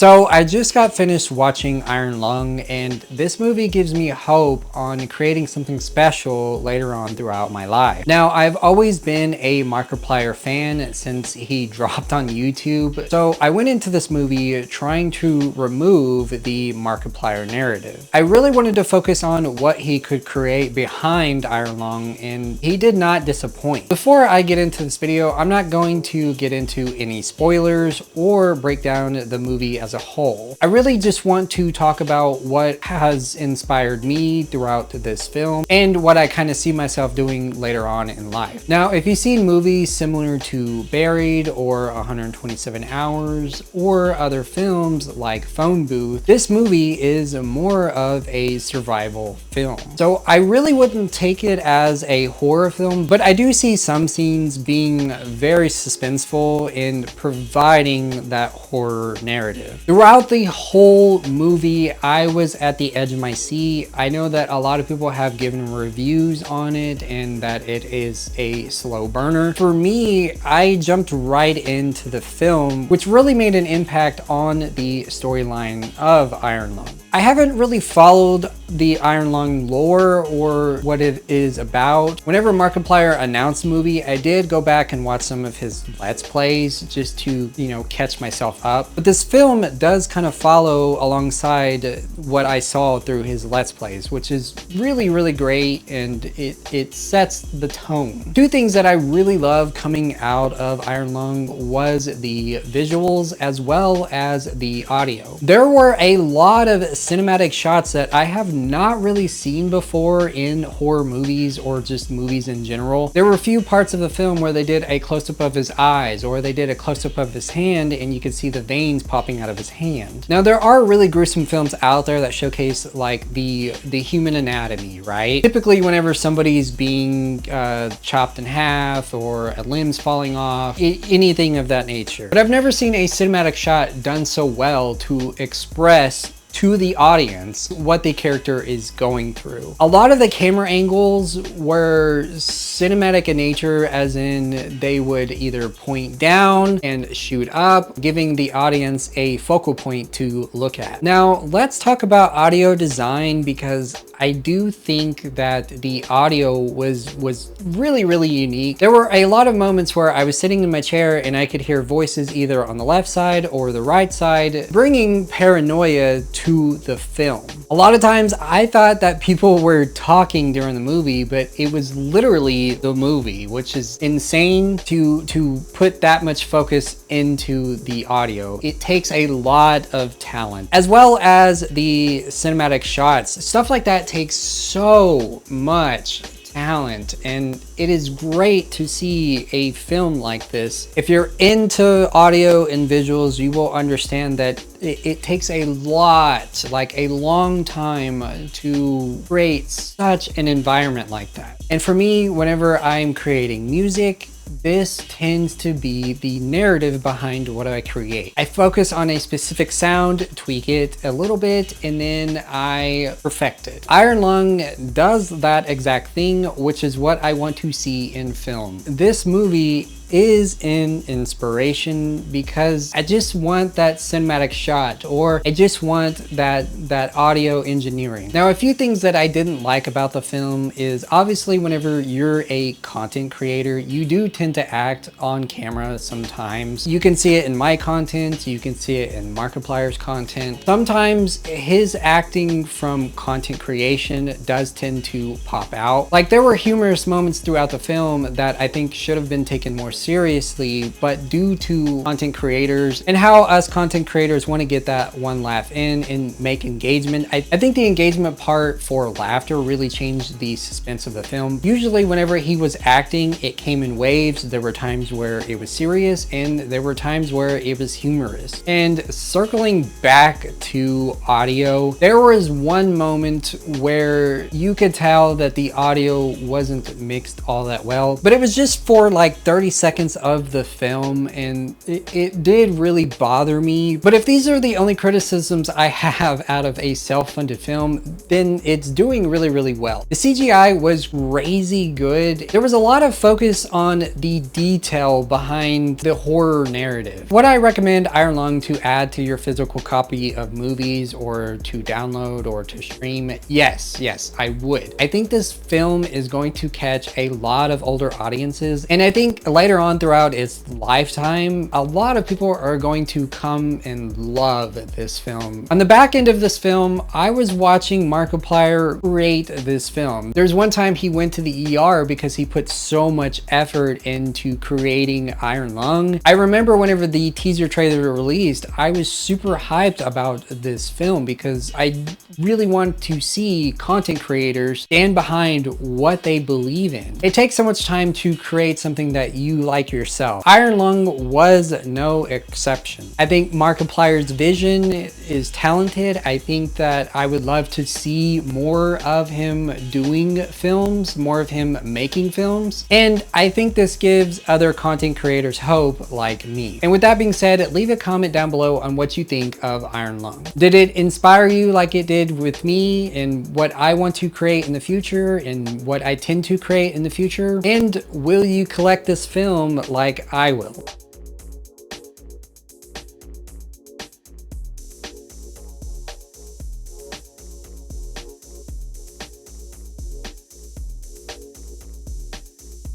So I just got finished watching Iron Lung, and this movie gives me hope on creating something special later on throughout my life. Now, I've always been a Markiplier fan since he dropped on YouTube, so I went into this movie trying to remove the Markiplier narrative. I really wanted to focus on what he could create behind Iron Lung, and he did not disappoint. Before I get into this video, I'm not going to get into any spoilers or break down the movie as a whole. I really just want to talk about what has inspired me throughout this film and what I kind of see myself doing later on in life. Now, if you've seen movies similar to Buried or 127 Hours or other films like Phone Booth, this movie is more of a survival film. So I really wouldn't take it as a horror film, but I do see some scenes being very suspenseful in providing that horror narrative. Throughout the whole movie, I was at the edge of my seat. I know that a lot of people have given reviews on it and that it is a slow burner. For me, I jumped right into the film, which really made an impact on the storyline of Iron Lung. I haven't really followed the Iron Lung lore or what it is about. Whenever Markiplier announced the movie, I did go back and watch some of his Let's Plays just to, catch myself up. But this film does kind of follow alongside what I saw through his Let's Plays, which is really, really great, and it sets the tone. Two things that I really love coming out of Iron Lung was the visuals as well as the audio. There were a lot of cinematic shots that I have not really seen before in horror movies or just movies in general. There were a few parts of the film where they did a close-up of his eyes, or they did a close-up of his hand and you could see the veins popping out of his hand. Now, there are really gruesome films out there that showcase like the human anatomy, right? Typically whenever somebody's being chopped in half or a limb's falling off, anything of that nature. But I've never seen a cinematic shot done so well to express to the audience what the character is going through. A lot of the camera angles were cinematic in nature, as in they would either point down and shoot up, giving the audience a focal point to look at. Now, let's talk about audio design, because I do think that the audio was really, really unique. There were a lot of moments where I was sitting in my chair and I could hear voices either on the left side or the right side, bringing paranoia to the film. A lot of times I thought that people were talking during the movie, but it was literally the movie, which is insane to put that much focus into the audio. It takes a lot of talent, as well as the cinematic shots. Stuff like that takes so much talent, and it is great to see a film like this. If you're into audio and visuals, you will understand that it takes a lot, like a long time, to create such an environment like that. And for me, whenever I'm creating music, this tends to be the narrative behind what I create. I focus on a specific sound, tweak it a little bit, and then I perfect it. Iron Lung does that exact thing, which is what I want to see in film. This movie is an inspiration because I just want that cinematic shot, or I just want that audio engineering. Now, a few things that I didn't like about the film is obviously whenever you're a content creator, you do tend to act on camera sometimes. You can see it in my content, you can see it in Markiplier's content. Sometimes his acting from content creation does tend to pop out. Like, there were humorous moments throughout the film that I think should have been taken more seriously, but due to content creators and how us content creators want to get that one laugh in and make engagement, I think the engagement part for laughter really changed the suspense of the film. Usually whenever he was acting, it came in waves. There were times where it was serious and there were times where it was humorous. And circling back to audio, there was one moment where you could tell that the audio wasn't mixed all that well, but it was just for like 30 seconds seconds of the film, and it did really bother me. But if these are the only criticisms I have out of a self-funded film, then it's doing really well. The CGI was crazy good. There was a lot of focus on the detail behind the horror narrative. Would I recommend Iron Lung to add to your physical copy of movies, or to download, or to stream? Yes, I would. I think this film is going to catch a lot of older audiences, and I think later on throughout its lifetime, a lot of people are going to come and love this film. On the back end of this film, I was watching Markiplier create this film. There's one time he went to the ER because he put so much effort into creating Iron Lung. I remember whenever the teaser trailer released, I was super hyped about this film because I really want to see content creators stand behind what they believe in. It takes so much time to create something that you like yourself. Iron Lung was no exception. I think Markiplier's vision is talented. I think that I would love to see more of him doing films, more of him making films. And I think this gives other content creators hope like me. And with that being said, leave a comment down below on what you think of Iron Lung. Did it inspire you like it did with me, and what I want to create in the future, and what I tend to create in the future? And will you collect this film like I will?